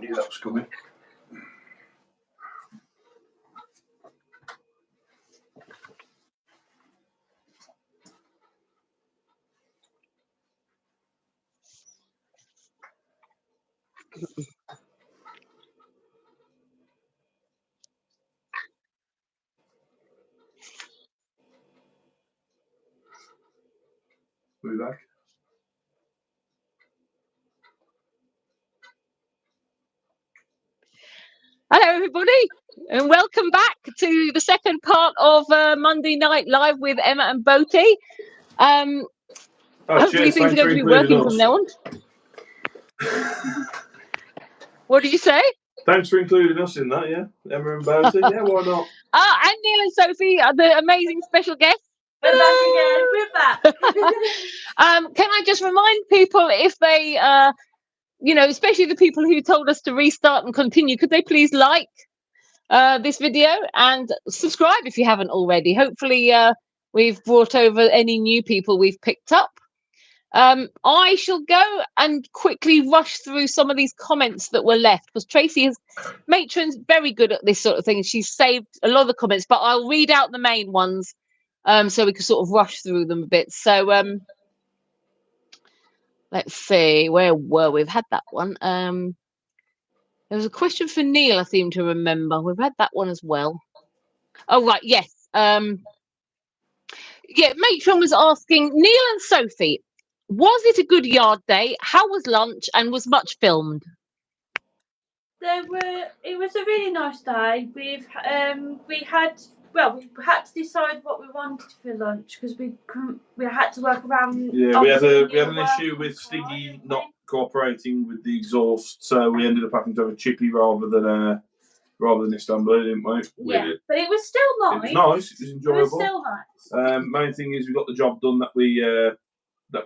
knew that was coming. We'll be back. Hello, everybody, and welcome back to the second part of Monday Night Live with Emma and Boaty. Hopefully things are going to be working from now on. What did you say? Thanks for including us in that, yeah. Emma and Boaty, yeah, why not? And Neil and Sophie are the amazing special guests. We're back again. We're back. Can I just remind people, if they, especially the people who told us to restart and continue, could they please like this video and subscribe if you haven't already? Hopefully, we've brought over any new people we've picked up. I shall go and quickly rush through some of these comments that were left, because Matron's very good at this sort of thing. She's saved a lot of the comments, but I'll read out the main ones so we can sort of rush through them a bit. So let's see, where were we? We've had that one. There was a question for Neil, I seem to remember. We've had that one as well. Oh, right, yes. Matron was asking, Neil and Sophie, was it a good yard day? How was lunch? And was much filmed? It was a really nice day. We had to decide what we wanted for lunch because we had to work around. Yeah, we had an issue with Stiggy not cooperating with the exhaust, so we ended up having to have a chippy rather than Istanbul, didn't we? Yeah, but it was still nice. It was nice. It was enjoyable. It was still nice. Main thing is we got the job done that we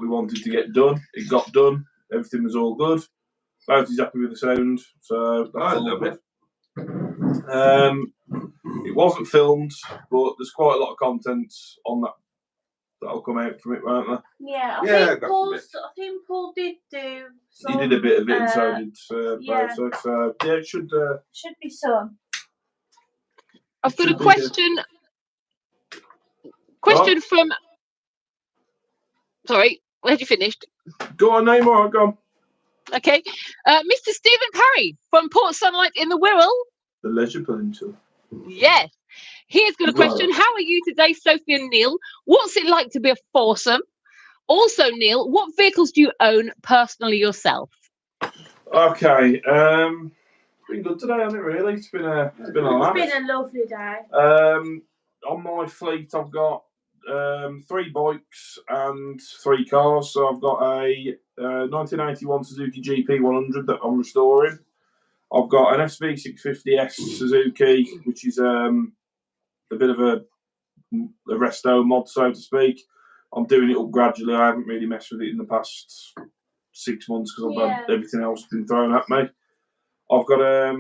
wanted to get done. It got done. Everything was all good. Boaty's happy with the sound, so that's all good. It wasn't filmed, but there's quite a lot of content on that'll come out from it, won't there? Yeah, I think Paul did do some. He did a bit of it, and so did Boaty. So yeah, it should be some. I've got a question. Question from. Sorry, where'd you finished? Go on, name or go on. Okay, Mr. Stephen Parry from Port Sunlight in the Wirral. The Leisure Peninsula. Yes. Here's got a question. How are you today, Sophie and Neil? What's it like to be a foursome? Also, Neil, what vehicles do you own personally yourself? Okay. Been good today, hasn't it, really? It's been a lovely day. On my fleet, I've got 3 bikes and 3 cars. So I've got a 1981 Suzuki GP100 that I'm restoring. I've got an SV650S Suzuki, which is a bit of a resto mod, so to speak. I'm doing it up gradually. I haven't really messed with it in the past 6 months because I've had everything else been thrown at me. I've got a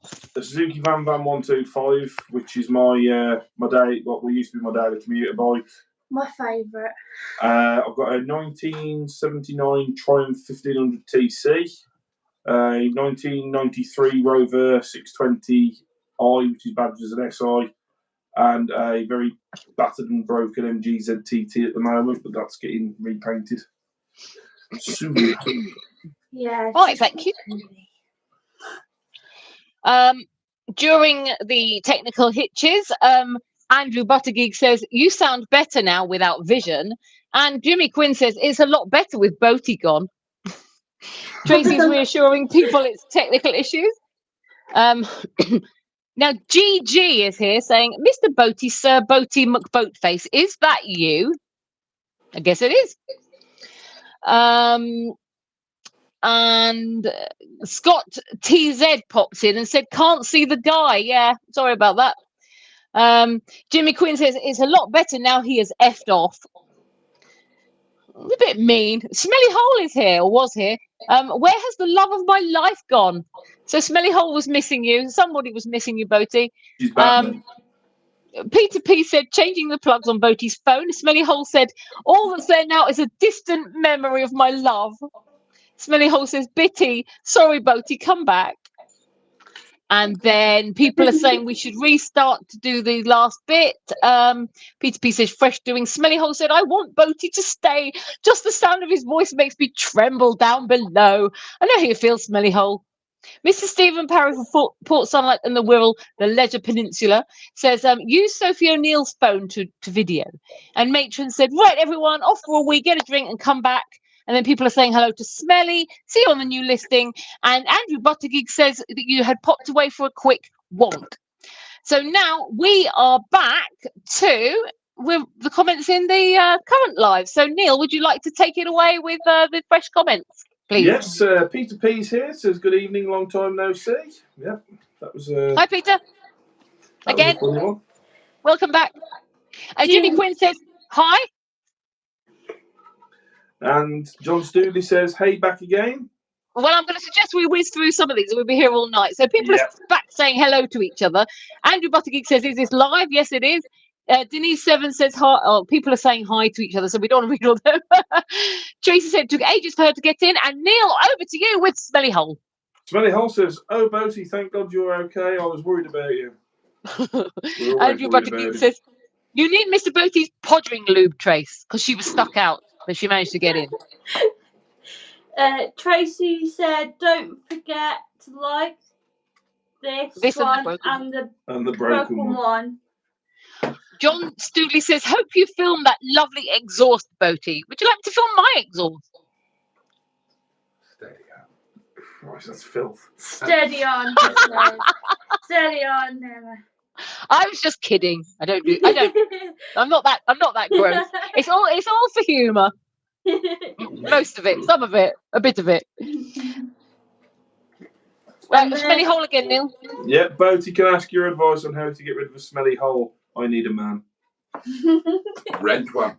Suzuki Van 125, which is my what used to be my daily commuter bike. My favourite. I've got a 1979 Triumph 1500 TC, a 1993 Rover 620i, which is badged as an SI, and a very battered and broken MG ZTT at the moment, but that's getting repainted soon. Yeah. Oh, thank you. During the technical hitches, Andrew Buttergeek says, you sound better now without vision. And Jimmy Quinn says, it's a lot better with Boaty gone. Tracy's reassuring people it's technical issues. Now, GG is here saying, Mr. Boaty, Sir Boaty McBoatface, is that you? I guess it is. And Scott TZ pops in and said, can't see the guy. Yeah, sorry about that. Jimmy Quinn says, it's a lot better now he has effed off. A bit mean. Smelly Hole is here, or was here. Where has the love of my life gone? So Smelly Hole was missing you. Somebody was missing you, Boaty. She's back. Peter P said, changing the plugs on Boaty's phone. Smelly Hole said, all that's there now is a distant memory of my love. Smelly Hole says, Bitty, sorry, Boaty, come back. And then people are saying we should restart to do the last bit. Peter P says, fresh doing. Smelly Hole said, I want Boaty to stay. Just the sound of his voice makes me tremble down below. I know how you feel, Smelly Hole. Mr. Stephen Parry for Port Sunlight and the Wirral, the Leisure Peninsula, says, use Sophie O'Neill's phone to video. And Matron said, right, everyone, off for a wee, get a drink and come back. And then people are saying hello to Smelly. See you on the new listing. And Andrew Buttigieg says that you had popped away for a quick wonk. So now we are back to with the comments in the current live. So Neil, would you like to take it away with the fresh comments, please? Yes, Peter P's here. Says good evening, long time no see. Yeah, that was. Hi, Peter. Again. Was a funny one. Welcome back. Judy Quinn says hi. And John Stoodley says, hey, back again. Well, I'm going to suggest we whiz through some of these and we'll be here all night. So people are back saying hello to each other. Andrew Buttigieg says, is this live? Yes, it is. Denise Seven says hi. Oh, people are saying hi to each other, so we don't want to read all them. Tracy said it took ages for her to get in. And Neil, over to you with Smelly Hole. Smelly Hole says, oh, Boaty, thank God you're okay. I was worried about you. Andrew Buttigieg says, you need Mr. Boaty's poddering lube, Trace, because she was stuck out, but she managed to get in. Tracy said, don't forget to like this one and the broken one. John Stoodley says, hope you film that lovely exhaust, Boaty. Would you like to film my exhaust? Steady on. Christ, that's filth. Steady on. Steady on, never. I was just kidding. I'm not that gross. It's all for humour. Most of it, some of it, a bit of it. Smelly hole again, Neil. Yeah, Boaty, can I ask your advice on how to get rid of a smelly hole? I need a man. Rent one.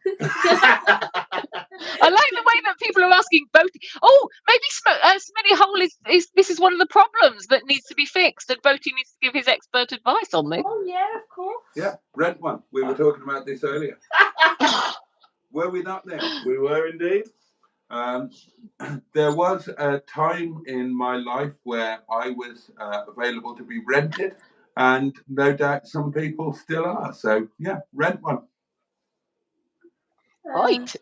I like the way that people are asking Boaty. Oh, maybe smelly hole is this is one of the problems that needs to be fixed, and Boaty needs to give his expert advice on this. Oh yeah, of course. Yeah, rent one. We were talking about this earlier. Were we not there? We were indeed. There was a time in my life where I was available to be rented, and no doubt some people still are. So, yeah, rent one. Right.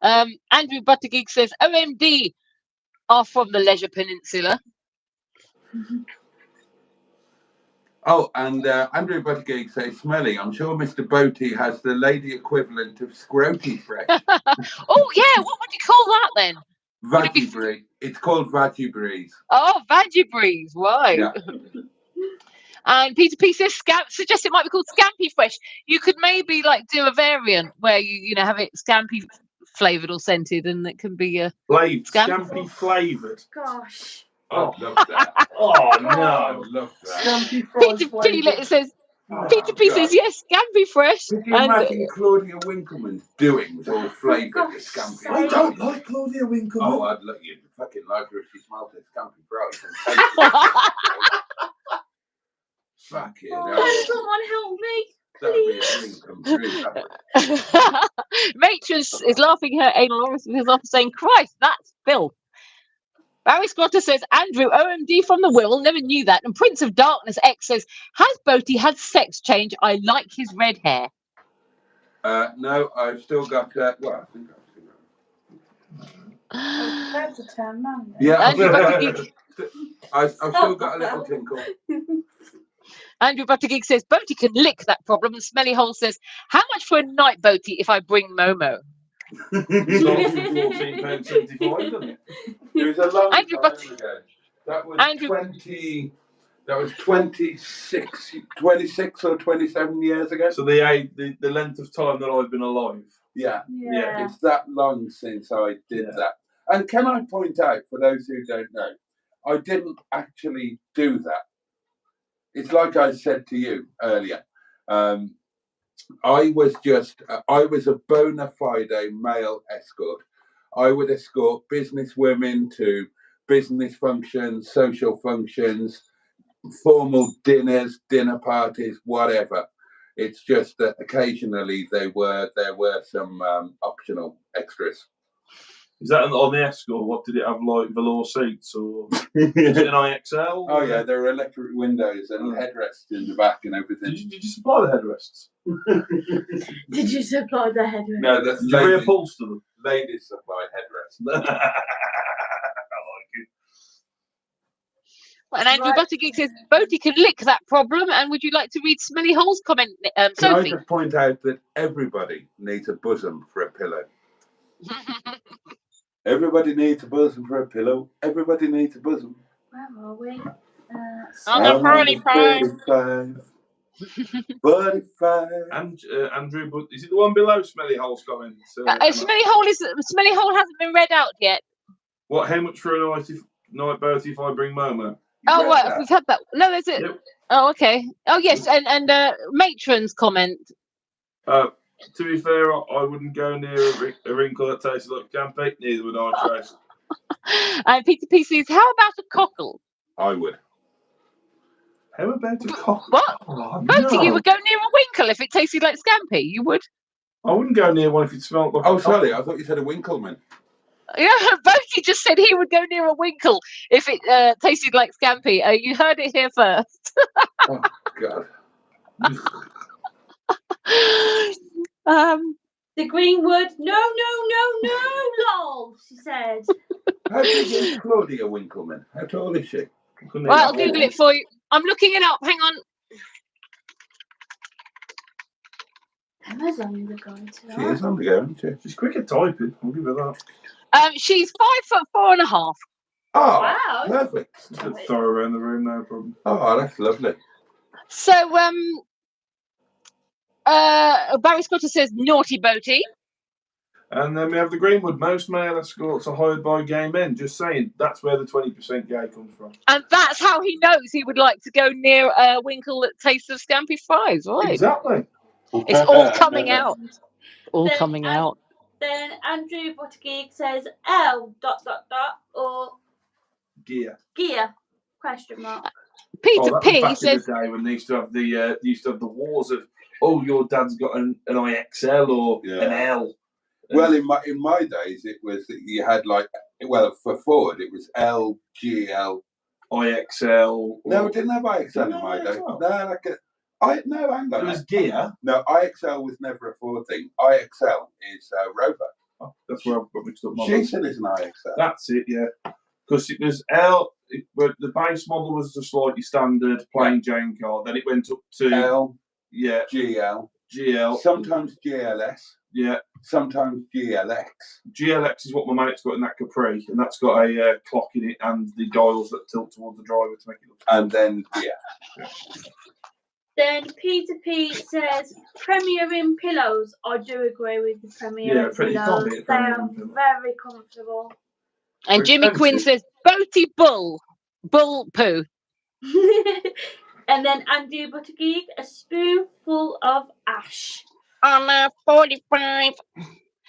Andrew Buttigieg says, OMD are from the Leisure Peninsula. Oh, and Andrew Buttigieg says, smelly. I'm sure Mr. Boaty has the lady equivalent of Scroty Fresh. Oh, yeah. What would you call that then? Veggie Breeze. It's called Veggie Breeze. Oh, Veggie Breeze. Right. Yeah. And Peter P says, suggests it might be called Scampy Fresh. You could maybe like do a variant where you have it Scampy flavoured or scented, and it can be a Scampy flavoured. Gosh. Oh, love that. Oh no, I love that. Peter P says yes, Scampy Fresh. Could you imagine Claudia Winkleman's doings all flavoured with Scampy? I don't like Claudia Winkleman. Oh, I'd look you fucking like her if she smelled her Scampy fries. Fucking hell. Someone help me. That'd be Rachel is laughing her anal orifice off, saying, Christ, that's filth. Barry Squatter says, Andrew, OMD from the Wirral, never knew that. And Prince of Darkness X says, has Boaty had sex change? I like his red hair. No, I've still got, well, I think I've still got yeah, I've still got a little tinkle. Andrew Buttigieg says, Boaty can lick that problem. And Smelly Hole says, how much for a night, Boaty, if I bring Momo? It's £14.75, doesn't it? It was a long time ago. That was 26 or 27 years ago. So the length of time that I've been alive. Yeah. It's that long since I did that. And can I point out, for those who don't know, I didn't actually do that. It's like I said to you earlier. I was a bona fide male escort. I would escort business women to business functions, social functions, formal dinners, dinner parties, whatever. It's just that occasionally there were some optional extras. Is that on the Escort? What did it have, like velour seats or is it an IXL? Oh yeah, there are electric windows and headrests in the back and everything. Did you supply the headrests? Did you supply the headrest? No, that's Did you reupholster them? ladies supply headrests. I like it. And Andrew Right. Buttergeek says, Boaty can lick that problem. And would you like to read Smelly Hole's comment, Can I Sophie? just point out that everybody needs a bosom for a pillow. Everybody needs a bosom for a pillow. Everybody needs a bosom. Where are we? On the 45. 45. And Andrew, but is it the one below Smelly Hole's comment? Smelly Hole hasn't been read out yet. What? How much for a night Boaty if I bring Momo? Oh, right, we've had that. No, there's it. Yep. Oh, okay. Oh, yes, and Matron's comment. To be fair, I wouldn't go near a wrinkle that tasted like scampi. Neither would I, Trace. And Peter P says, how about a cockle? I would. How about a cockle? What? Oh, Boaty, no. you would go near a winkle if it tasted like scampi. You would? I wouldn't go near one if it smelled like. Oh, sorry, I thought you said a Winkleman. Yeah, Boaty just said he would go near a winkle if it tasted like scampi. You heard it here first. Oh, God. The Greenwood. No, lol. She said. How big is Claudia Winkleman? How tall is she? Right, I'll Google it for you. I'm looking it up. Hang on. Emma's on the go She is on the go, isn't she? She's quick at typing. I'll give her that. She's 5'4.5". Oh, Wow. perfect. Just throw her around the room, no problem. Oh, that's lovely. So, Barry Scotter says, naughty Boaty. And then we have the Greenwood. Most male escorts are hired by gay men. Just saying, that's where the 20% gay comes from. And that's how he knows he would like to go near a winkle that tastes of scampi fries, right? Exactly. It's all coming out. All coming out. Then Andrew Buttergeek says L ... or Gear. gear ? Question mark. Peter that was P back says, in the day when they used to have the wars of, oh, your dad's got an IXL or an L. Well, in my days, it was that you had for Ford, it was L, GL, IXL. No, it didn't have IXL in my day. IXL? No, hang on. It was gear. No, IXL was never a Ford thing. IXL is Rover. Oh, that's where I've got mixed up. Jason is an IXL. That's it, yeah. Because it was L. The base model was the slightly standard plain Jane car. Then it went up to L, GL. sometimes GLS. Yeah. Sometimes GLX. GLX is what my mate's got in that Capri, and that's got a clock in it and the dials that tilt towards the driver to make it look. And then, Then Peter P says Premier in pillows. I do agree with the Premier in pretty pillows. comfy, They are Premier in very comfortable. and Jimmy Quinn says, Boaty bull poo. And then Andrew Buttergeek, a spoonful of ash. On 45.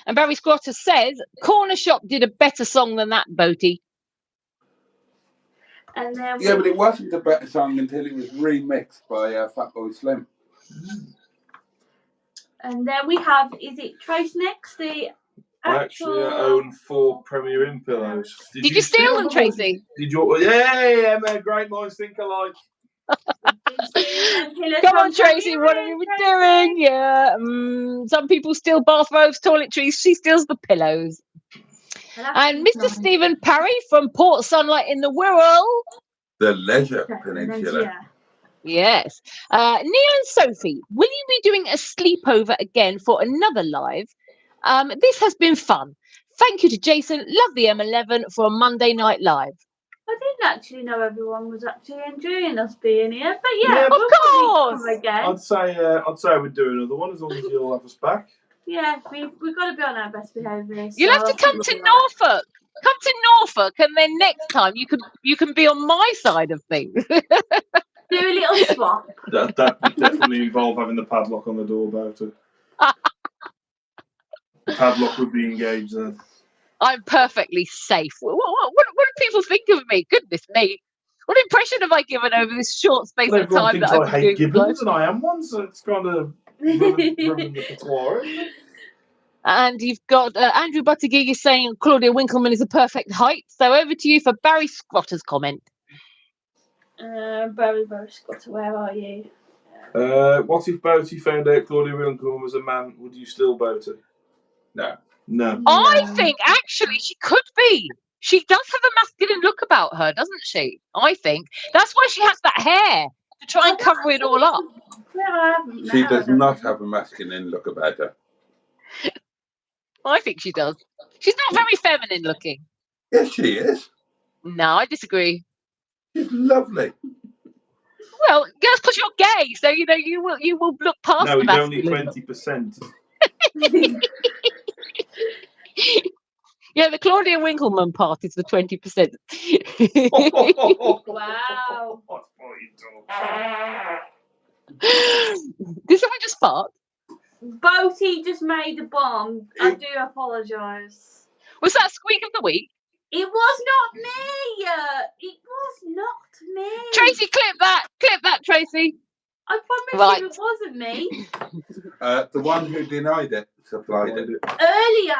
And Barry Squatter says, Corner Shop did a better song than that, Boaty. And then but it wasn't a better song until it was remixed by Fatboy Slim. And then we have, is it Trace next? The I actually own 4 Premier Inn pillows. Did you steal them, Tracy? Did you? Yeah, man, great minds think alike. Come on, Tracy, what have you been doing? Yeah. Some people steal bathrobes, toiletries. She steals the pillows. And Mr. Stephen Parry from Port Sunlight in the Wirral. The Leisure Peninsula. Yes. Neil and Sophie, will you be doing a sleepover again for another live? This has been fun. Thank you to Jason. Love the M11 for a Monday night live. I didn't actually know everyone was actually enjoying us being here, but yeah, of we'll course. come again. I'd say we'd do another one as long as you'll have us back. Yeah, we've got to be on our best behaviour. You'll have to come to Norfolk. Come to Norfolk, and then next time you can be on my side of things. Do a little swap. That would definitely involve having the padlock on the door about it. The padlock would be engaged then. I'm perfectly safe. What do people think of me? Goodness me. What impression have I given over this short space of Everyone time thinks that I I've been hate doing gibbons, and I am one, so it's kind of rubbing the patois. And you've got Andrew Buttigieg is saying Claudia Winkleman is a perfect height. So over to you for Barry Squatter's comment. Barry Squatter, where are you? What if Boaty found out Claudia Winkleman was a man? Would you still Boaty? No. No. I think actually she could be. She does have a masculine look about her, doesn't she? I think that's why she has that hair to try and cover it all up. She does not have a masculine look about her. I think she does. She's not very feminine looking. Yes, she is. No, I disagree. She's lovely. Well, that's because you're gay, so you will look past No, the it's only masculine. 20%. Yeah, the Claudia Winkleman part is the 20%. Wow. Did someone just fart? Boaty just made a bomb. I do apologise. Was that squeak of the week? It was not me. It was not me. Tracy, clip that, Tracy. I promise Right. you it wasn't me. The one who denied it supplied it. Earlier,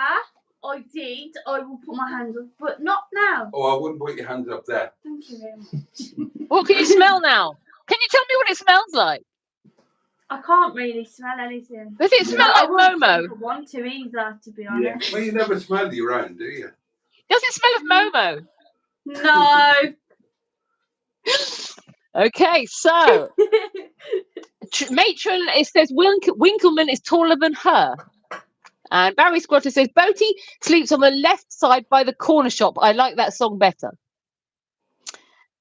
I did. I will put my hands up, but not now. Oh, I wouldn't put your hands up there. Thank you very much. What can you smell now? Can you tell me what it smells like? I can't really smell anything. Does it smell I like wouldn't Momo? think I want to either, to be honest. Well, you never smell your own, do you? Does it smell of Momo? No. Okay, so Matron, it says Winkleman is taller than her. And Barry Squatter says Boaty sleeps on the left side by the corner shop. I like that song better.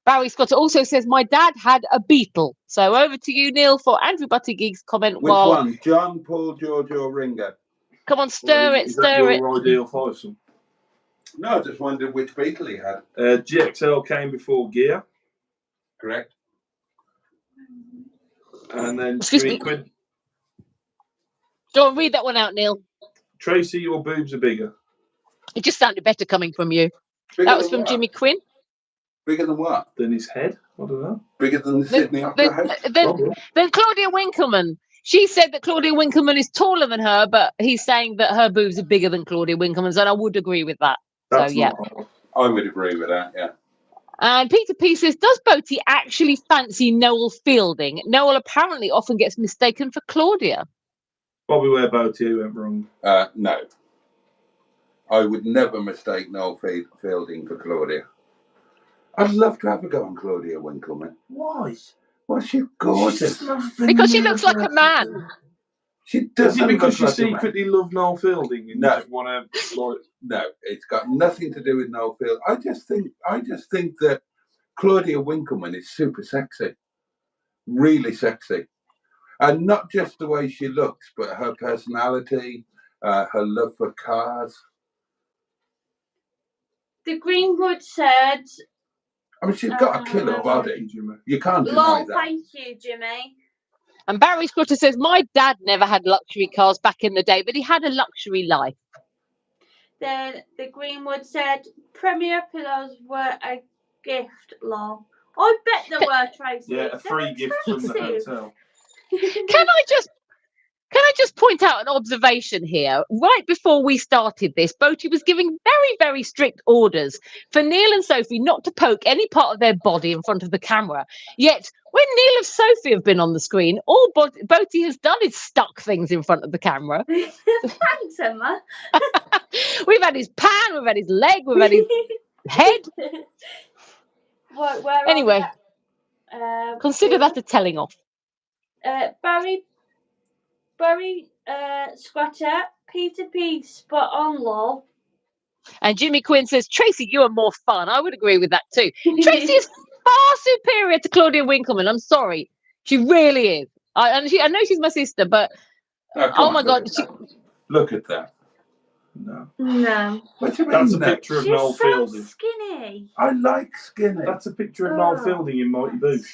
Barry Squatter also says my dad had a Beetle. So over to you, Neil, for Andrew Buttigieg's comment. Which one? John, Paul, George, or Ringo? Come on, stir it. Is that your ideal fivesome? No, I just wondered which Beetle he had. GXL came before Gear. Correct. And then Excuse me. Quinn. Go on, read that one out, Neil. Tracy, your boobs are bigger. It just sounded better coming from you. Bigger That was than from what? Jimmy Quinn. Bigger than what? Than his head? I don't know. Bigger than the Sydney Opera House? Then Claudia Winkleman. She said that Claudia Winkleman is taller than her, but he's saying that her boobs are bigger than Claudia Winkleman's, and I would agree with that. That's so, yeah. I would agree with that, yeah. And Peter P says, does Boaty actually fancy Noel Fielding? Noel apparently often gets mistaken for Claudia. Probably where Boaty went wrong. No. I would never mistake Noel Fielding for Claudia. I'd love to have a go on Claudia Winkleman. Why? Well, she's gorgeous. Because she looks like a man. She Is doesn't it because you look like a man. secretly love Noel Fielding and No. you just want to like? No, it's got nothing to do with Noel Fielding. I just think that Claudia Winkleman is super sexy. Really sexy. And not just the way she looks, but her personality, her love for cars. The Greenwood said... I mean, she's got a killer body. You can't deny Lol, that. thank you, Jimmy. And Barry Squatter says, my dad never had luxury cars back in the day, but he had a luxury life. Then the Greenwood said, Premier pillows were a gift, lol. I bet there were, Tracy. Yeah, a free gift from the hotel. Can I just point out an observation here? Right before we started this, Boaty was giving very, very strict orders for Neil and Sophie not to poke any part of their body in front of the camera. Yet, when Neil and Sophie have been on the screen, all Boaty has done is stuck things in front of the camera. Thanks, Emma. We've had his pan, we've had his leg, we've had his head. Where Anyway, consider that a telling off. Barry Squatter, Peter P, spot on, lol. And Jimmy Quinn says, Tracy, you are more fun. I would agree with that too. Tracy is far superior to Claudia Winkleman. I'm sorry. She really is. I know she's my sister, but oh my God. Look at that. No. No. What do you mean? That's a picture of She's Noel so Fielding. skinny. I like skinny. That's a picture of Noel Fielding in Mighty Boosh.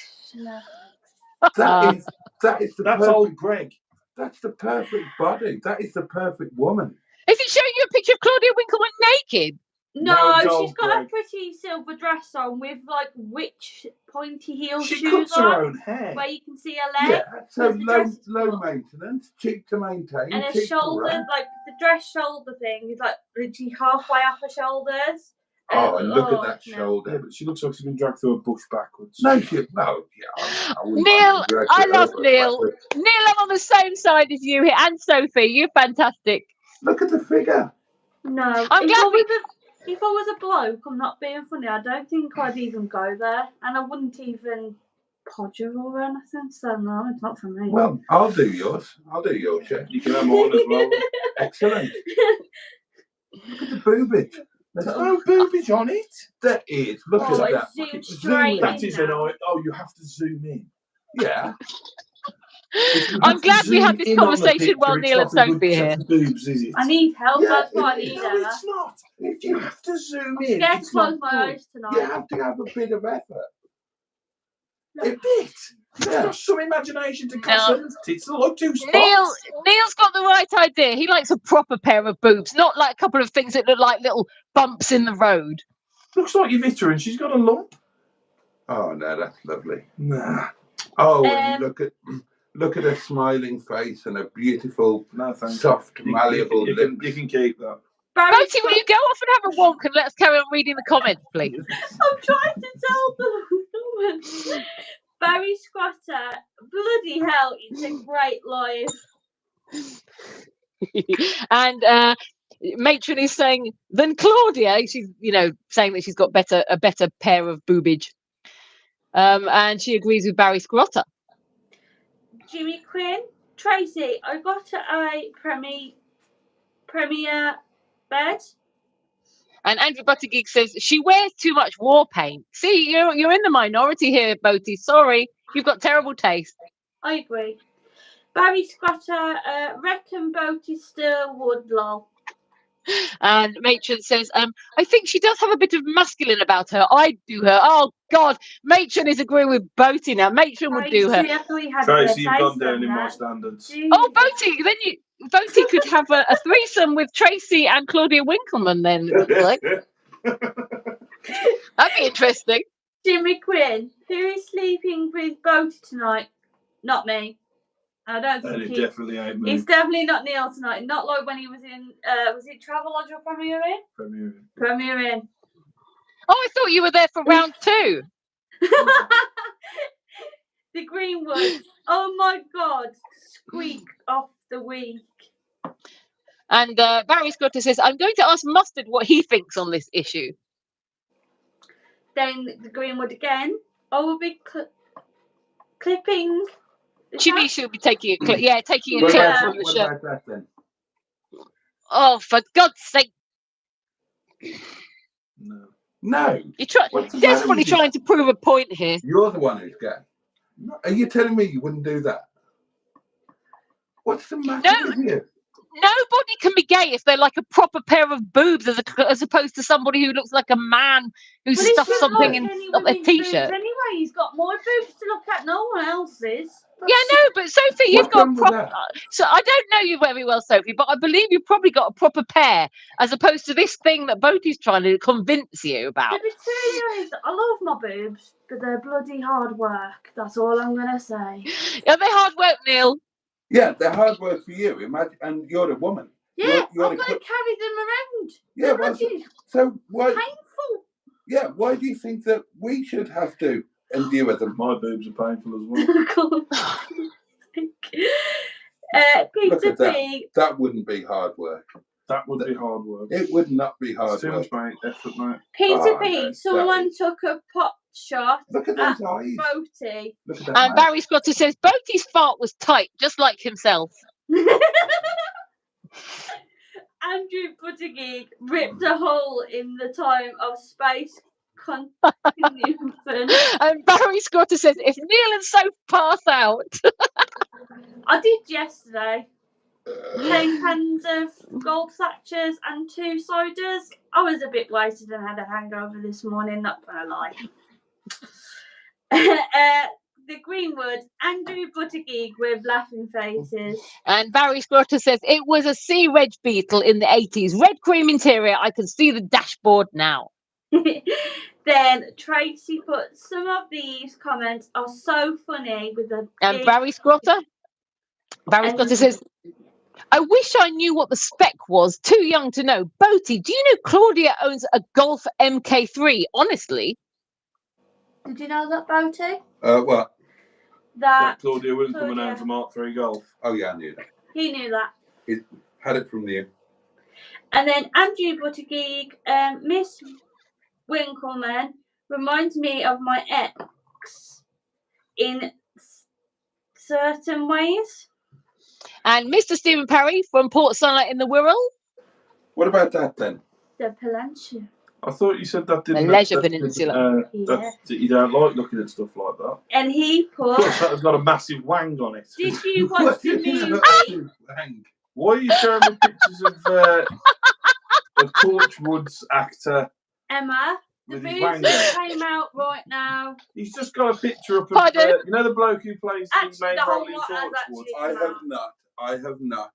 That is the That's perfect, old Greg. That's the perfect body. That is the perfect woman. Is it showing you a picture of Claudia Winkleman naked? No, it's all she's got a Greg. pretty silver dress on with like witch pointy heel She shoes cuts her on, own hair. where you can see her leg. Yeah, so Because the dress is low cut. maintenance, cheap to maintain, And her cheap to shoulder, run. like the dress shoulder thing, is like literally halfway off her shoulders. Oh, and look at that no. shoulder. Yeah, but she looks like she's been dragged through a bush backwards. No, I wouldn't Neil, mind being I dragged love over Neil. backwards. Neil, I'm on the same side as you here, and Sophie. You're fantastic. Look at the figure. No. I'm if, glad if I was a bloke, I'm not being funny, I don't think I'd even go there. And I wouldn't even podger or anything. So no, it's not for me. Well, I'll do yours. Yeah. You can have mine as well. Excellent. Look at the boobage. There's no boobage on it. There is. Look Oh, at it's that. zoomed Zoom straight in. That is an now. eye. Oh, you have to zoom in. Yeah. I'm glad we had this conversation while Neil and Sophie are here. Boobs, is it? I need help, Yeah, that's what I it need, is. No, Emma. it's not. You have to zoom I'm in. scared to It's close not my good. eyes tonight. You have to have a bit of effort. A bit. Yeah. Got some imagination to consent. It's like two spots. Neil's got the right idea. He likes a proper pair of boobs, not like a couple of things that look like little bumps in the road. Looks like you've hit her and she's got a lump. Oh no, that's lovely. Nah. Oh, and look at her smiling face and a beautiful, No, thank soft, you. malleable You lips. can keep that. Boaty, will you go off and have a walk and let us carry on reading the comments, please? I'm trying to tell them. Barry Squatter, bloody hell, it's a great life. And Matron is saying, then Claudia, she's saying that she's got a better pair of boobage. And she agrees with Barry Squatter. Jimmy Quinn, Tracy, I got a premier bed. And Andrew Buttigieg says she wears too much war paint. See, you're in the minority here, Boaty. Sorry, you've got terrible taste. I agree. Barry Squatter, reckon Boaty still would, lol. And Matron says, I think she does have a bit of masculine about her. I'd do her. Oh, God. Matron is agreeing with Boaty now. Matron would do her. Tracy, you've gone down in my standards. Oh, Boaty, then Boaty could have a threesome with Tracy and Claudia Winkleman then. Like. That'd be interesting. Jimmy Quinn, who is sleeping with Boaty tonight? Not me. I don't think And it definitely ain't me. It's definitely not Neil tonight. Not like when he was in, was it Travelodge or Premier Inn? Premier Inn. Oh, I thought you were there for round 2. The Greenwood. Oh my God. Squeak of the week. And Barry Squatter says, I'm going to ask Mustard what he thinks on this issue. Then the Greenwood again. Oh, we'll be clipping. She means she'll be taking a clip. Yeah, taking a clip from the show. What about that then? Oh, for God's sake. No. You're desperately trying to prove a point here. You're the one who's gay. Are you telling me you wouldn't do that? What's the matter with you? Nobody can be gay if they're like a proper pair of boobs as opposed to somebody who looks like a man who stuffs something in a t-shirt. Anyway, he's got more boobs to look at. No one else's. Yeah, no, but Sophie, you've got proper. So I don't know you very well, Sophie, but I believe you've probably got a proper pair as opposed to this thing that Boaty's trying to convince you about. The truth is, I love my boobs, but they're bloody hard work. That's all I'm gonna say. Are they hard work, Neil? Yeah, they're hard work for you. Imagine, and you're a woman. Yeah, I'm gonna carry them around. Yeah, well, so why? Painful. Yeah, why do you think that we should have to endure them? My boobs are painful as well. Peter P. That wouldn't be hard work. That would be hard work. It would not be hard too work. Much effort, mate. Peter P. Someone took a pot shot Look at those eyes. Boaty. Look at that And Barry Squatter says Boaty's fart was tight, just like himself. Andrew Buttigieg ripped a hole in the time of space continuum. And Barry Squatter says, if Neil and Soph pass out. I did yesterday. 10 cans of Gold Thatchers and 2 ciders. I was a bit wasted and had a hangover this morning, not gonna lie. the Greenwood, Andrew Buttigieg with laughing faces. And Barry Scrotter says it was a Sea Reg Beetle in the 80s. Red cream interior. I can see the dashboard now. Then Tracy put, some of these comments are so funny with a And big... Barry Scrotter says, I wish I knew what the spec was. Too young to know. Boaty, do you know Claudia owns a Golf MK3? Honestly. Did you know that, Boaty? What? That Claudia wouldn't come Claudia. announce a Mark III Golf. Oh, yeah, I knew that. He knew that. He had it from you. And then Andrew Buttigieg, Miss Winkleman reminds me of my ex in certain ways. And Mr. Stephen Parry from Port Sunlight in the Wirral. What about that then? The Peninsula. I thought you said that didn't. The Leisure Peninsula. That you don't like looking at stuff like that. And he put... Of course, that has got a massive wang on it. Did you watch the movie? Why are you showing me pictures of Torchwood's actor? Emma, the With his movie wang on. came out right now. He's just got a picture up of Pardon? you know the bloke who plays the Actually, main the whole role in lot has Torchwood. actually- I have not.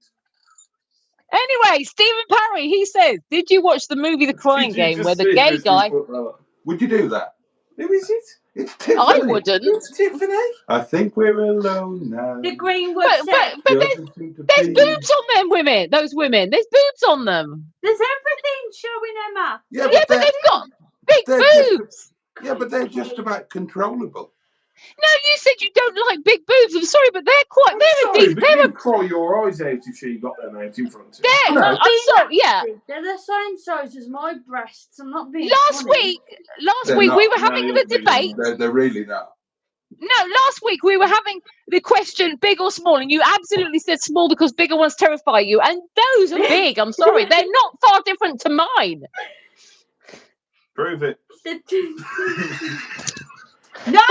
Anyway, Stephen Parry, he says, did you watch the movie The Crying Did you Game just where the see gay this guy... put that? Would you do that? Who is it? It's Tiffany. I wouldn't. It's Tiffany. I think we're alone now. The Greenwood But said, there's boobs on them women. Those women. There's boobs on them. there's everything showing, Emma. Yeah, Yeah, but they're, they've got big they're just- boobs. yeah, but they're just about controllable. No, you said you don't like big boobs. I'm sorry, but they're quite. I'm They're sorry, a but they're a. you'd cry your eyes out if she got them out in front of you. They're, No. I'm sorry. Yeah. They're the same size as my breasts. I'm not being Last funny. They're week we not. were having No, the you're debate. They're really not. No, last week we were having the question big or small, and you absolutely said small because bigger ones terrify you, and those are big. I'm sorry, they're not far different to mine. Prove it. No,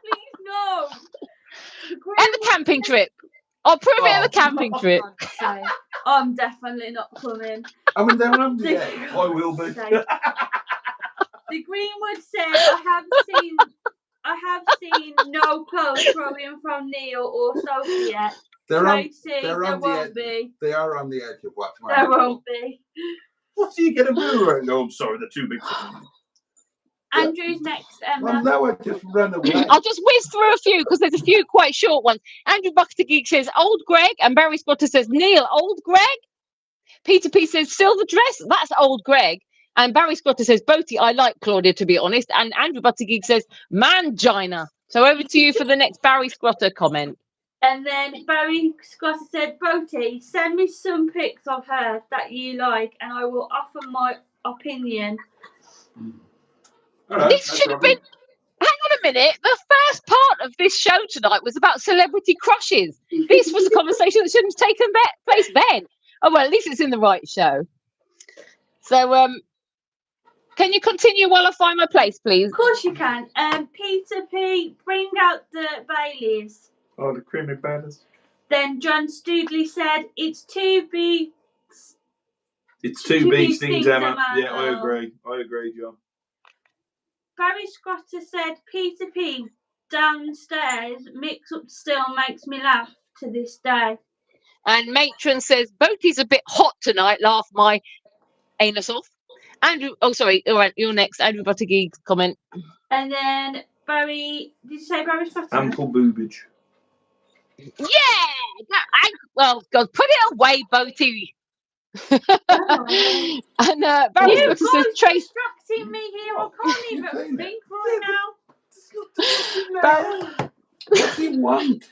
please, no. At the camping trip, I'll prove it at the camping trip. I'm definitely not coming. I mean, they're on the The- edge. I will be. The Greenwood said, I have seen no clothes growing from Neil or Sophie yet. They're on. Tracy, They're there on the won't edge. be. They are on the edge of what's There won't be. What do you get a ruler and go, I'm sorry, they're too big for me. Andrew's next, Well, Emma. no, I just run away. I'll just whiz through a few because there's a few quite short ones. Andrew Buckter Geek says old Greg, and Barry Spotter says Neil, old Greg. Peter P says silver dress, that's old Greg. And Barry Spotter says Boaty, I like Claudia to be honest. And Andrew Butter Geek says mangina. So over to you for the next Barry Spotter comment. And then Barry Scott said, Boaty, send me some pics of her that you like, and I will offer my opinion. All right, This no should have problem. been. Hang on a minute. The first part of this show tonight was about celebrity crushes. This was a conversation that shouldn't have taken place then. Oh well, at least it's in the right show. So can you continue while I find my place, please? Of course you can. Peter P, bring out the Baileys. Oh, the creamy batters. Then John Studley said, it's to be... It's two Two bee bee stings, stings, Emma. Emma. Yeah, I agree. I agree, John. Barry Scrotter said, Peter P, downstairs, mix up still makes me laugh to this day. And Matron says Boaty's a bit hot tonight. Laugh my anus off. Andrew, oh sorry, all right, you're next. Andrew Buttigieg's comment. And then Barry, did you say Barry Scrotter? Ample boobage. Yeah. Well, God, put it away, Boaty. Oh. And Barry You Scrotter says guys Trace. distracting me here. I can't You've even seen it. think right now. Barry, what do you want?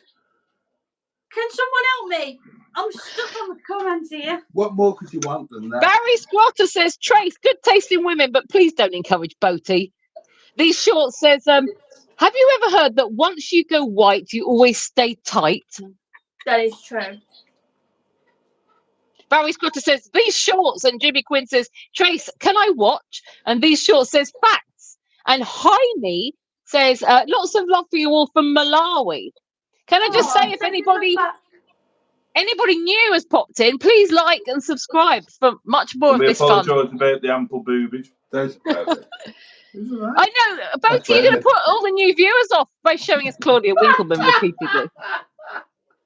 Can someone help me? I'm stuck on the comments here. What more could you want than that? Barry Scrotter says Trace, good taste in women, but please don't encourage Boaty. These shorts says, have you ever heard that once you go white, you always stay tight? That is true. Barry Scrotter says, these shorts, and Jimmy Quinn says, Trace, can I watch? And these shorts says, facts. And Heine says, lots of love for you all from Malawi. Can I just say, if anybody new has popped in, please like and subscribe for much more of We this fun. apologise about the ample boobage. Those, Isn't that? I know, Boaty, you're going to put all the new viewers off by showing us Claudia Winkleman repeatedly.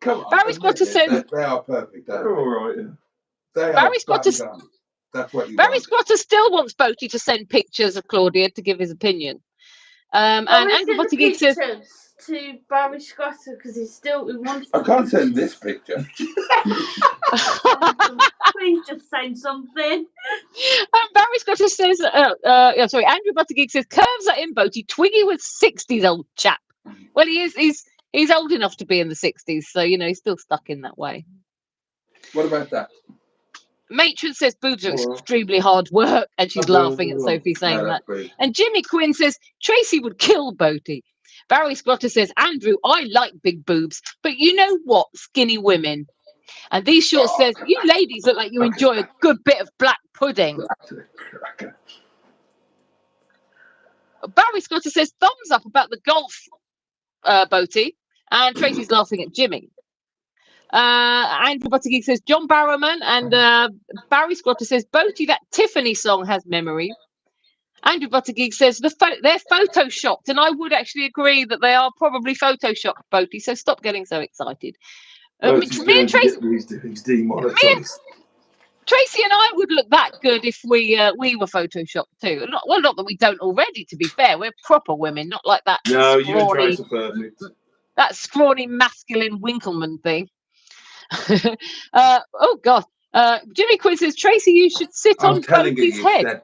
Come on. Barry Squatter says they are perfect. They're all right. Yeah. They are Barry Squatter. That's what you Barry want. Squatter still wants Boaty to send pictures of Claudia to give his opinion. And Andrew Buttigieg says to Barry Squatter because he wants. I can't send this picture. Please just say something. Barry Squatter says, Andrew Buttigieg says, curves are in Boaty, twiggy with 60s, old chap. Well, he's old enough to be in the 60s, so, he's still stuck in that way. What about that? Matron says boobs are extremely hard work, and she's laughing at Sophie saying that. Great. And Jimmy Quinn says, Tracy would kill Boaty. Barry Squatter says, Andrew, I like big boobs, but you know what, skinny women. And these shorts says, you ladies look like you enjoy a good bit of black pudding. Barry Squatter says, thumbs up about the golf, Boaty. And Tracy's laughing at Jimmy. Andrew Buttigieg says, John Barrowman. And Barry Squatter says, Boaty, that Tiffany song has memories. Andrew Buttigieg says, they're photoshopped. And I would actually agree that they are probably photoshopped, Boaty. So stop getting so excited. Me and Tracy, Tracy and I would look that good if we were photoshopped too. Not that we don't already, to be fair. We're proper women, not like that. No, you and Trace are perfect. That scrawny, masculine Winkleman thing. Oh, God. Jimmy Quinn says, Tracy, you should sit on Boaty's head.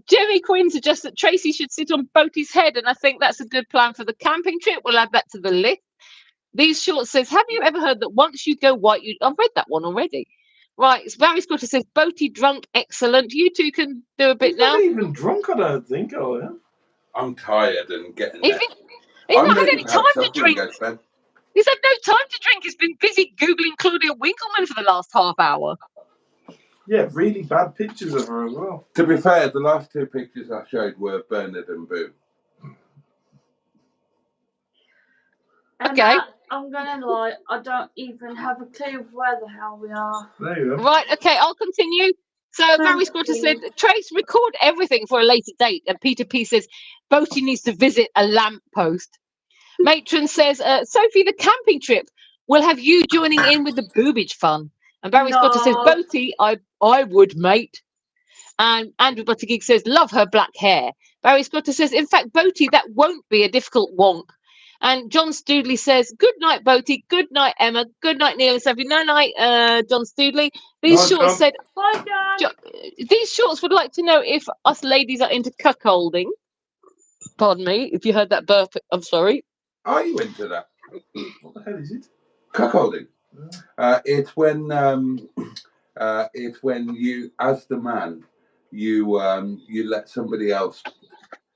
Jimmy Quinn suggests that Tracy should sit on Boaty's head, and I think that's a good plan for the camping trip. We'll add that to the list. These shorts says, have you ever heard that once you go white, I've read that one already. Right, Barry Squatter says, Boaty drunk, excellent. You two can do a bit now. Not even drunk, I don't think, are you? I'm tired and getting He's not had any time to drink. He's had no time to drink. He's been busy Googling Claudia Winkleman for the last half hour. Yeah, really bad pictures of her as well. To be fair, the last two pictures I showed were Bernard and Boo. Okay. I'm gonna lie, I don't even have a clue where the hell we are. There you go. Right, okay, I'll continue. So Barry Squatter said, Trace, record everything for a later date. And Peter P says, Boaty needs to visit a lamppost. Matron says, Sophie, the camping trip will have you joining in with the boobage fun. And Barry Squatter says, Boaty, I would, mate. And Andrew Buttigieg says, love her black hair. Barry Squatter says, in fact, Boaty, that won't be a difficult wonk. And John Stoodley says, good night, Boaty. Good night, Emma. Good night, Neil and Sophie. No night, John Stoodley. These shorts said, bye, John. These shorts would like to know if us ladies are into cuckolding. Pardon me, if you heard that burp, I'm sorry. Are you into that? What the hell is it? Cuckolding. It's when you, as the man, you let somebody else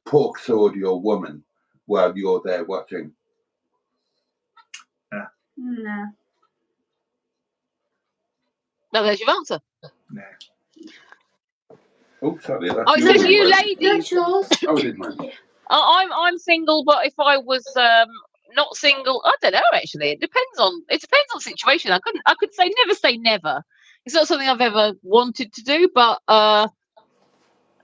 pork sword your woman while you're there watching. No. No, there's your answer. No. Oh, sorry. That's Oh, it says you ladies. Oh, I didn't mind. I'm single, but if I was not single, I don't know. Actually, it depends on situation. I could say never. It's not something I've ever wanted to do, but I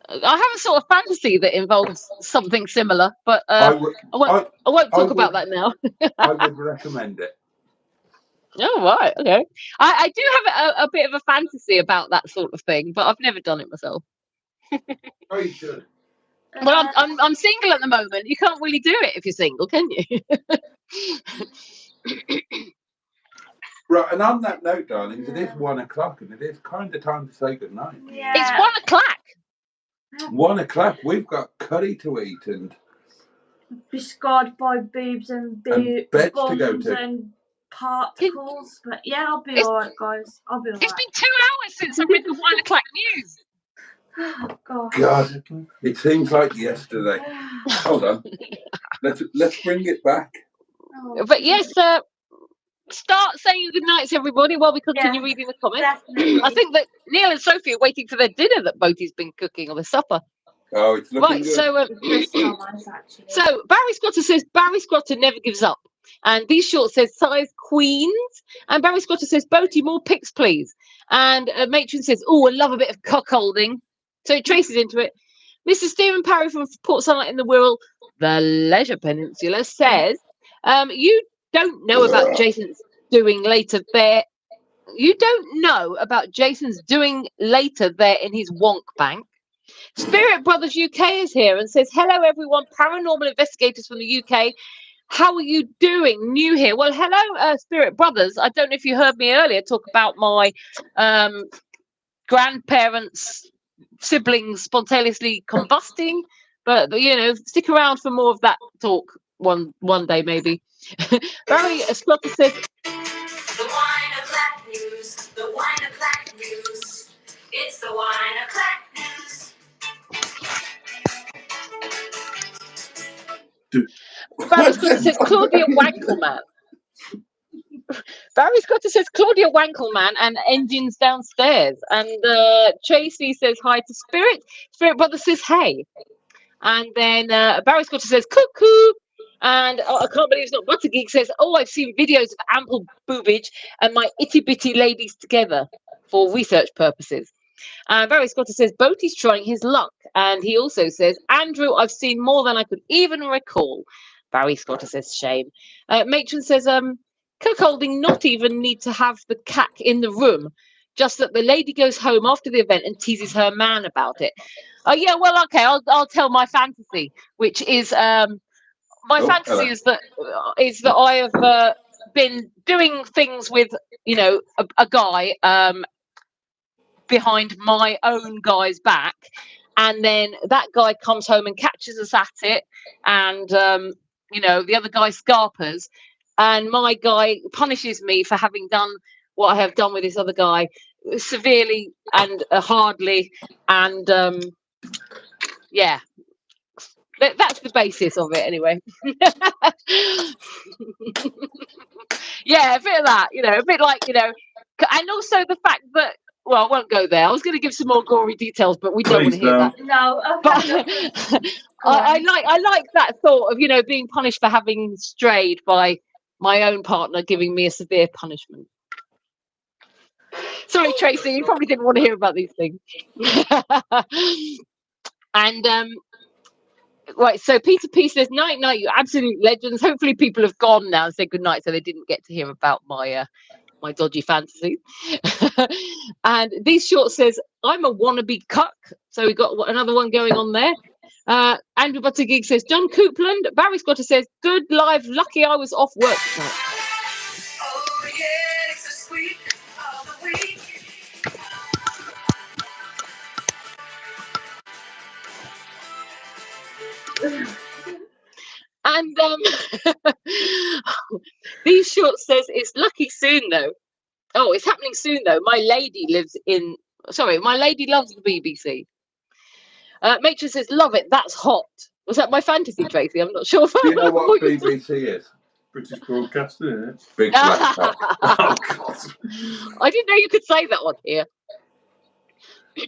have a sort of fantasy that involves something similar. But I won't talk about that now. I would recommend it. Oh, right, okay. I do have a bit of a fantasy about that sort of thing, but I've never done it myself. Oh, you should. Well, I'm single at the moment. You can't really do it if you're single, can you? Right, and on that note, darlings, it is 1 o'clock, and it is kind of time to say goodnight. Yeah. It's 1 o'clock. 1 o'clock. We've got curry to eat and be scarred by boobs and beds to go to. And particles. But yeah, I'll be alright, guys. I'll be alright. It's been 2 hours since I read the 1 o'clock news. Oh, God, it seems like yesterday. Hold on. Let's bring it back. Oh, But yes, start saying good nights, everybody, while we continue reading the comments. definitely. I think that Neil and Sophie are waiting for their dinner that Boaty's been cooking, or their supper. Oh, it's looking Right, good. so Barry Squatter says Barry Squatter never gives up. And these shorts says size queens. And Barry Squatter says, Boaty, more pics, please. And Matron says, oh, I love a bit of cuckolding. So it traces into it. Mr. Stephen Parry from Port Sunlight in the Wirral, the Leisure Peninsula, says, you don't know about Jason's doing later there. You don't know about Jason's doing later there in his wonk bank. Spirit Brothers UK is here and says, hello, everyone. Paranormal investigators from the UK. How are you doing? New here. Well, hello, Spirit Brothers. I don't know if you heard me earlier talk about my grandparents' siblings spontaneously combusting, but you know, stick around for more of that talk one day maybe. Barry Scott says, the wine of black news, the wine of black news, it's the wine of black news. Barry Scott says Claudia Wankelman. Barry Scott says Claudia Wankelman and engines downstairs. And Tracy says hi to Spirit. Spirit Brother says hey. And then Barry Scott says cuckoo. And I can't believe it's not Butter Geek says, oh, I've seen videos of ample boobage and my itty bitty ladies together for research purposes. Barry Scott says Boaty's trying his luck. And he also says, Andrew, I've seen more than I could even recall. Barry Scott says shame. Matron says, cuckolding not even need to have the cack in the room, just that the lady goes home after the event and teases her man about it. Oh yeah, well, okay, I'll tell my fantasy, which is my fantasy is that I have been doing things with, you know, a guy behind my own guy's back, and then that guy comes home and catches us at it, and you know, the other guy scarpers, and my guy punishes me for having done what I have done with this other guy severely and hardly, and yeah. That's the basis of it, anyway. Yeah, a bit of that, you know, a bit like, you know, and also the fact that, well, I won't go there. I was going to give some more gory details, but we don't want to hear that. No, But I like that thought of, you know, being punished for having strayed by my own partner giving me a severe punishment. Sorry, Tracy, you probably didn't want to hear about these things. And right, so Peter P says, night, you absolute legends. Hopefully people have gone now and said good night, so they didn't get to hear about my my dodgy fantasy. And These Short says, I'm a wannabe cuck. So we've got another one going on there. Andrew Buttergeek says, John Coupland. Barry Scotter says, good live, lucky I was off work tonight. Oh yeah, it's a sweet of the week. And These Short says, it's lucky soon though. Oh, it's happening soon though. My lady loves the BBC. Matron says, love it, that's hot. Was that my fantasy, Tracy? I'm not sure. Do you know what BBC is? British Broadcasting, isn't it? Big black hat. Oh, God. I didn't know you could say that on here.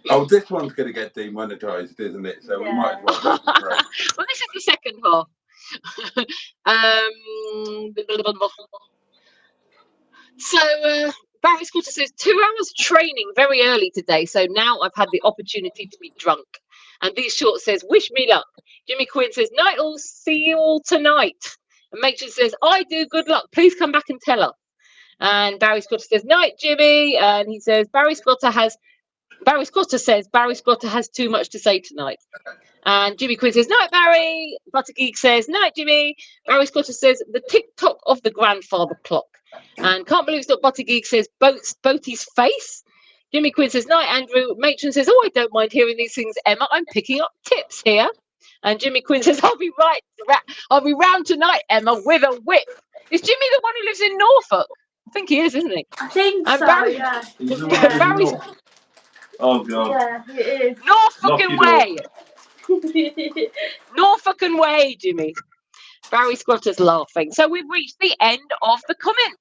Oh, this one's going to get demonetized, isn't it? So we might as well go to break. Well, this is the second half. So Barry Scooter says 2 hours training very early today, so now I've had the opportunity to be drunk. And These Short says, wish me luck. Jimmy Quinn says, night all, see you all tonight. And Matron says, I do, good luck, please come back and tell us. And Barry Scooter says, night, Jimmy. And he says, Barry Scooter says Barry Scooter has too much to say tonight. And Jimmy Quinn says, night, Barry. Buttergeek says, night, Jimmy. Barry Scooter says, the tick-tock of the grandfather clock. And Can't Believe It's Not Buttergeek says, Boaty's face. Jimmy Quinn says, night, Andrew. Matron says, oh, I don't mind hearing these things, Emma. I'm picking up tips here. And Jimmy Quinn says, I'll be round tonight, Emma, with a whip. Is Jimmy the one who lives in Norfolk? I think he is, isn't he? I think And so, Barry- yeah. He's the one Barry's- who's not. Oh, God. Yeah, it Norfolk way. is. Norfolk and way, Jimmy. Barry Scotter's laughing. So we've reached the end of the comments.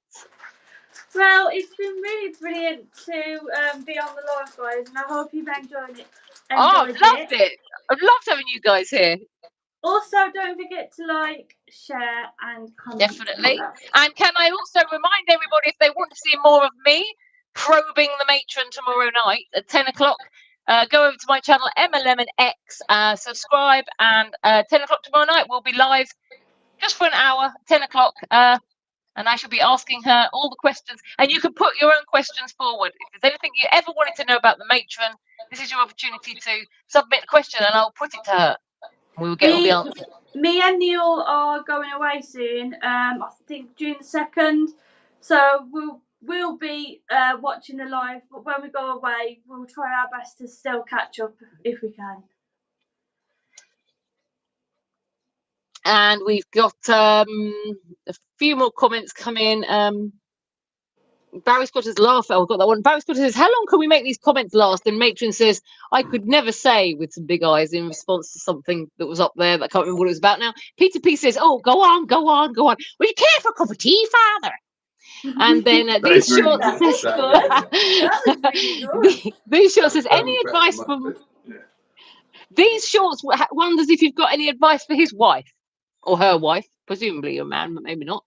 Well, it's been really brilliant to be on the live, guys, and I hope you've enjoyed it. I've loved it. I've loved having you guys here. Also, don't forget to like, share, and comment. Definitely. And can I also remind everybody, if they want to see more of me probing the matron tomorrow night at 10 o'clock, go over to my channel, Emma Lemon X, subscribe, and 10 o'clock tomorrow night we'll be live just for an hour, 10 o'clock, and I shall be asking her all the questions, and you can put your own questions forward. If there's anything you ever wanted to know about the matron, this is your opportunity to submit a question, and I'll put it to her. We'll get all the answers. Me and Neil are going away soon. I think June the 2nd. So we'll be watching the live. But when we go away, we'll try our best to still catch up if we can. And we've got a few more comments come in. Barry Scotter's laugh. Oh, I've got that one. Barry Scotter says, how long can we make these comments last? And Matron says, I could never say, with some big eyes, in response to something that was up there that I can't remember what it was about now. Peter P says, oh, go on. Will you care for a cup of tea, Father? And then these shorts these shorts says, any advice from these shorts wonders if you've got any advice for his wife or her wife, presumably a man, but maybe not.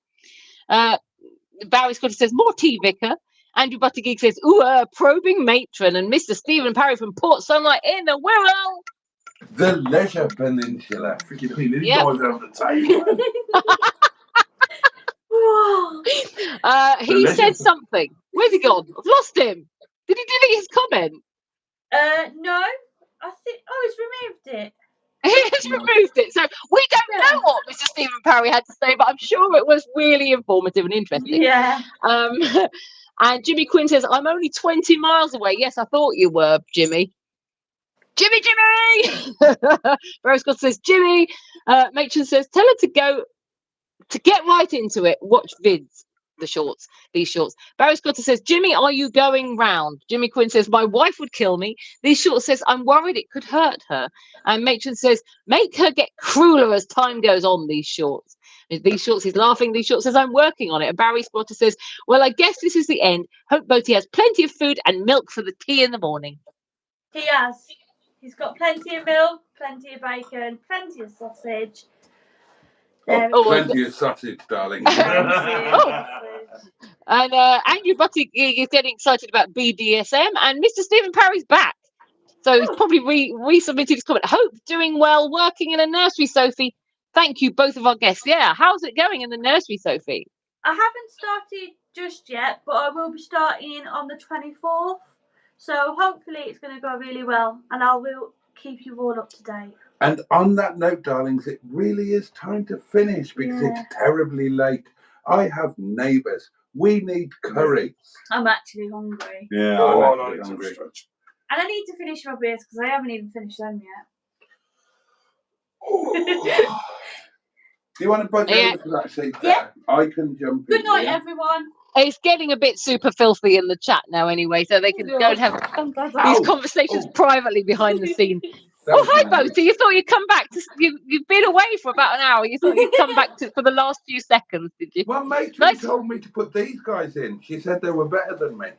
Barry Scott says, more tea, Vicar. Andrew Buttigieg says, ooh, probing matron. And Mr. Stephen Parry from Port Sunlight in the Wirral. The Leisure Peninsula. Freaking hell, he dives over the table. He said something. Where's he gone? I've lost him. Did he delete his comment? No. I think he's removed it. He has removed it. So we don't know what Mr. Stephen Parry had to say, but I'm sure it was really informative and interesting. Yeah. And Jimmy Quinn says, I'm only 20 miles away. Yes, I thought you were, Jimmy. Jimmy! Barry Scott says, Jimmy. Matron says, tell her to get right into it. Watch vids. These shorts. Barry Scott says, Jimmy, are you going round? Jimmy Quinn says, my wife would kill me. These shorts says, I'm worried it could hurt her. And Matron says, make her get crueler as time goes on. These shorts. He's laughing. These shorts says, I'm working on it. And Barry Spotter says, well, I guess this is the end. Hope Boaty has plenty of food and milk for the tea in the morning. He has. He's got plenty of milk, plenty of bacon, plenty of sausage. Plenty of sausage, darling. And Andrew Buttigieg is getting excited about BDSM, and Mr. Stephen Parry's back. So he's probably resubmitted his comment. Hope doing well, working in a nursery, Sophie. Thank you, both of our guests. Yeah, how's it going in the nursery, Sophie? I haven't started just yet, but I will be starting on the 24th. So hopefully it's going to go really well, and I will keep you all up to date. And on that note, darlings, it really is time to finish because it's terribly late. I have neighbours. We need curry. I'm actually hungry. Yeah, I'm actually hungry. And I need to finish my beers because I haven't even finished them yet. Do you want to budge over to that seat there? I can jump in. Good night, everyone. It's getting a bit super filthy in the chat now anyway, so they can go and have these conversations privately behind the scenes. Oh, hi, Boaty. You thought you'd come back. You've been away for about an hour. You thought you'd come back for the last few seconds, did you? Well, Matron told me to put these guys in. She said they were better than me.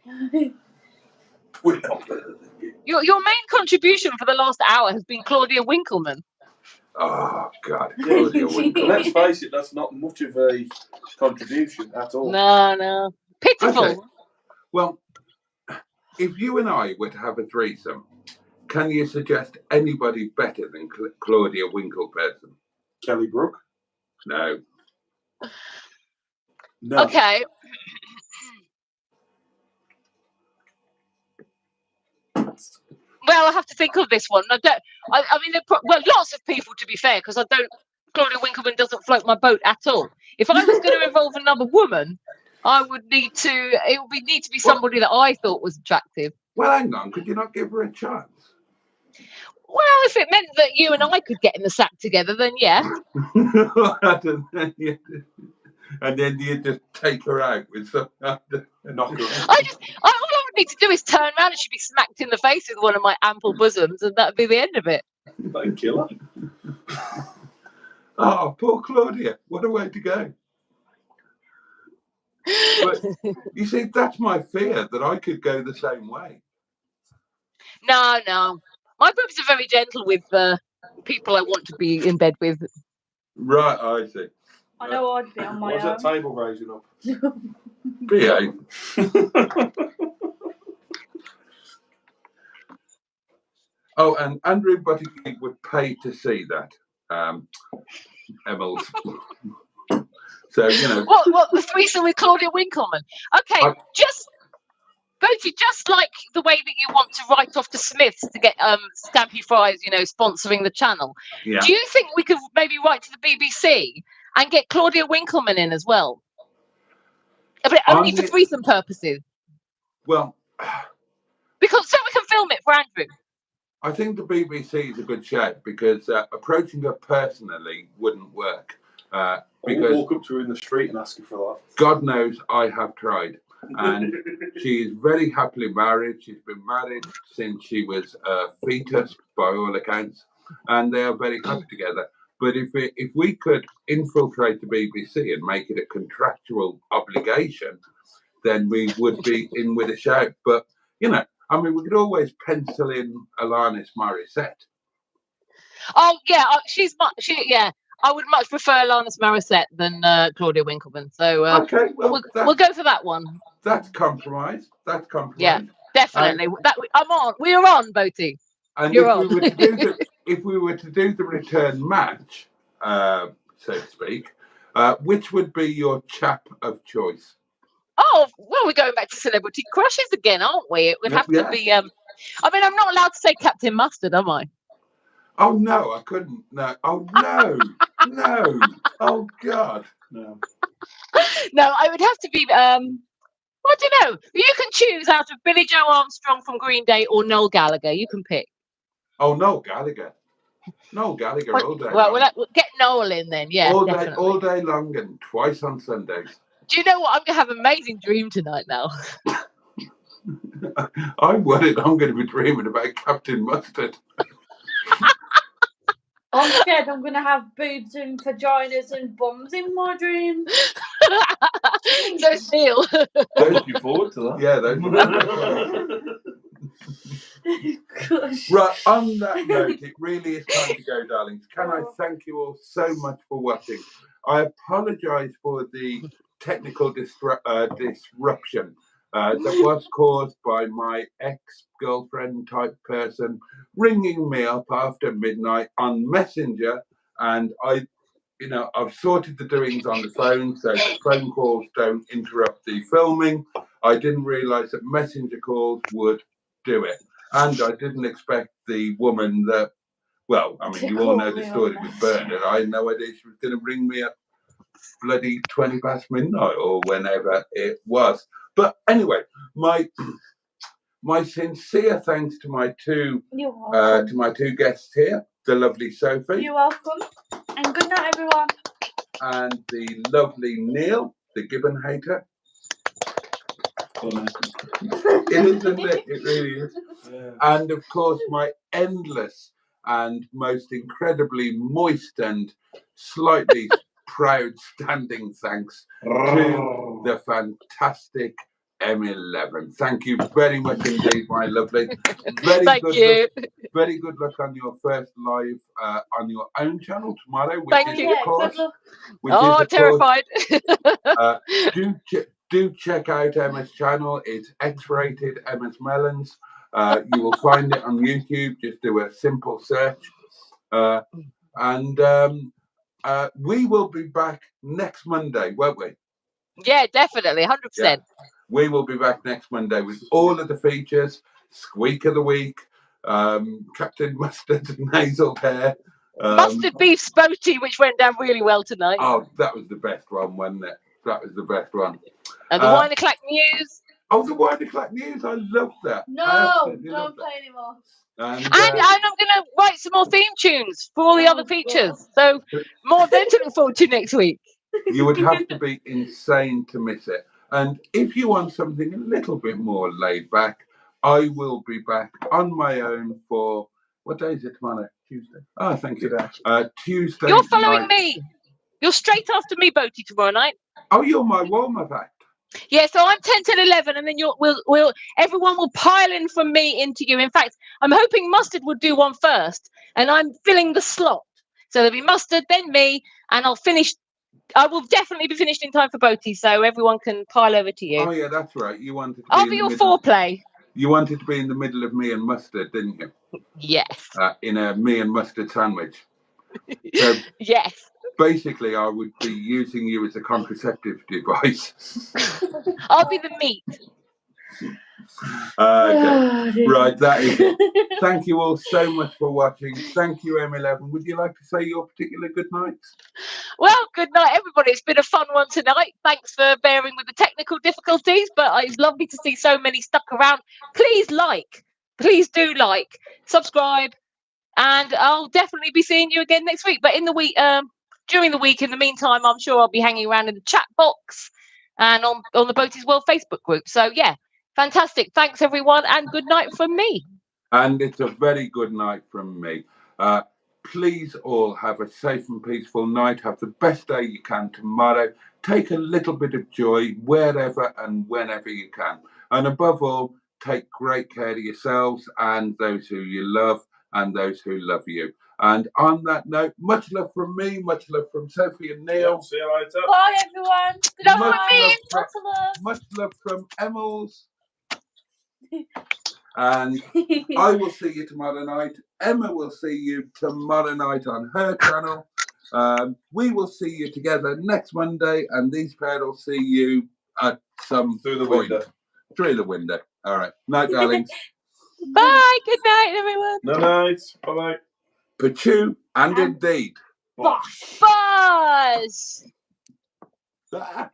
We're not better than you. Your main contribution for the last hour has been Claudia Winkleman. Oh, God. Claudia Winkleman. Let's face it, that's not much of a contribution at all. No. Pitiful. Okay. Well, if you and I were to have a threesome, can you suggest anybody better than Claudia Winkleperson? Kelly Brook? No. Okay. Well, I have to think of this one. I mean, lots of people, to be fair, because Claudia Winkleman doesn't float my boat at all. If I was going to involve another woman, it would need to be somebody that I thought was attractive. Well, hang on. Could you not give her a chance? Well, if it meant that you and I could get in the sack together, then yeah. And then you just take her out with some knock her all I would need to do is turn around and she'd be smacked in the face with one of my ample bosoms, and that'd be the end of it. That'd kill her. Oh, poor Claudia. What a way to go. But you see, that's my fear, that I could go the same way. No. My boobs are very gentle with people I want to be in bed with. Right, I see. I know I'd be on my own. Why's that table raising up? Behave. Oh, and Andrew Buttigieg would pay to see that. Emils. So, you know. What the threesome with Claudia Winkleman? Okay, Boaty, just like the way that you want to write off to Smiths to get Stampy Fries, you know, sponsoring the channel. Yeah. Do you think we could maybe write to the BBC and get Claudia Winkleman in as well? But only for threesome purposes. Well, because so we can film it for Andrew. I think the BBC is a good shout because approaching her personally wouldn't work. Because walk up to her in the street and ask her for that. God knows I have tried. And she is very happily married. She's been married since she was a fetus, by all accounts, and they are very happy together. But if we could infiltrate the BBC and make it a contractual obligation, then we would be in with a shout. But, you know, I mean, we could always pencil in Alanis Morissette. Oh, yeah, yeah. I would much prefer Alanis Morissette than Claudia Winkleman. So okay, well, we'll go for that one. That's compromise. That's compromise. Yeah, definitely. I'm on. We are on, Boaty. And You're if on. we were to do the return match, so to speak, which would be your chap of choice? Oh, well, we're going back to celebrity crushes again, aren't we? It would have to be. I mean, I'm not allowed to say Captain Mustard, am I? Oh no, I couldn't. No. Oh no, no. Oh God, no. No, I would have to be. I don't know. You can choose out of Billy Joe Armstrong from Green Day or Noel Gallagher. You can pick. Oh, Noel Gallagher. Noel Gallagher all day. Well, we'll get Noel in then. Yeah, all day long and twice on Sundays. Do you know what? I'm gonna have an amazing dream tonight now. I'm worried I'm going to be dreaming about Captain Mustard. I'm scared I'm going to have boobs and vaginas and bums in my dreams. So still. Looking forward to that. Yeah, Right, on that note, it really is time to go, darlings. Can I thank you all so much for watching? I apologise for the technical disruption that was caused by my ex-girlfriend type person ringing me up after midnight on Messenger, and I've sorted the doings on the phone so the phone calls don't interrupt the filming. I didn't realise that Messenger calls would do it, and I didn't expect the woman that, well, I mean, you all know the story with Bernard. I had no idea she was going to ring me up bloody 20 past midnight or whenever it was. But anyway, my sincere thanks to my two guests here, the lovely Sophie. You're welcome. And good night, everyone. And the lovely Neil, the Gibbon hater. It is, isn't it? It really is. Yeah. And of course, my endless and most incredibly moist and slightly proud standing thanks to the fantastic M11. Thank you very much indeed, my lovely. Very good luck on your first live on your own channel tomorrow. I'm terrified. Do check out Emma's channel. It's X-rated Emma's Melons. You will find it on YouTube. Just do a simple search. And we will be back next Monday, won't we? Yeah, definitely, 100%. Yeah. We will be back next Monday with all of the features, Squeak of the Week, Captain Mustard's nasal hair. Mustard beef Boaty, which went down really well tonight. Oh, that was the best one, wasn't it? That was the best one. And the Wine O'Clock News. Oh, the Wine O'Clock News. I love that. No, don't play anymore. And I'm going to write some more theme tunes for all the other features. So more events to look forward to next week. You would have to be insane to miss it. And if you want something a little bit more laid back, I will be back on my own for, what day is it tomorrow? Tuesday. Oh, thank you. Tuesday. You're following me. You're straight after me, Boaty, tomorrow night. Oh, you're my warm-up act. Yeah, so I'm 10 till 11, and then everyone will pile in from me into you. In fact, I'm hoping Mustard will do one first, and I'm filling the slot. So there'll be Mustard, then me, and I will definitely be finished in time for Boaty, so everyone can pile over to you. Oh yeah, that's right. You wanted to I'll be your foreplay. You wanted to be in the middle of me and mustard, didn't you? Yes. In a me and mustard sandwich. So Yes. basically, I would be using you as a contraceptive device. I'll be the meat. Okay. Right, that is it. Thank you all so much for watching. Thank you, M11. Would you like to say your particular good nights? Well, good night, everybody. It's been a fun one tonight. Thanks for bearing with the technical difficulties, but it's lovely to see so many stuck around. Please do like, subscribe, and I'll definitely be seeing you again next week. But in the week, during the week, in the meantime, I'm sure I'll be hanging around in the chat box and on the Boaty's World Facebook group. So yeah, fantastic. Thanks everyone, and good night from me. And it's a very good night from me. Please all have a safe and peaceful night. Have the best day you can tomorrow. Take a little bit of joy wherever and whenever you can. And above all, take great care of yourselves and those who you love and those who love you. And on that note, much love from me, much love from Sophie and Neil. See you later. Bye, everyone. Good Love night. from me. Lots of love. Much love from Emmels. And I will see you tomorrow night. Emma will see you tomorrow night on her channel. We will see you together next Monday, and these pair will see you at some Through the point. window. Through the window. All right. Night, darlings. Bye. Good night, everyone. No night. Bye-bye. Pachu and indeed. Bosh. Buzz. Ah.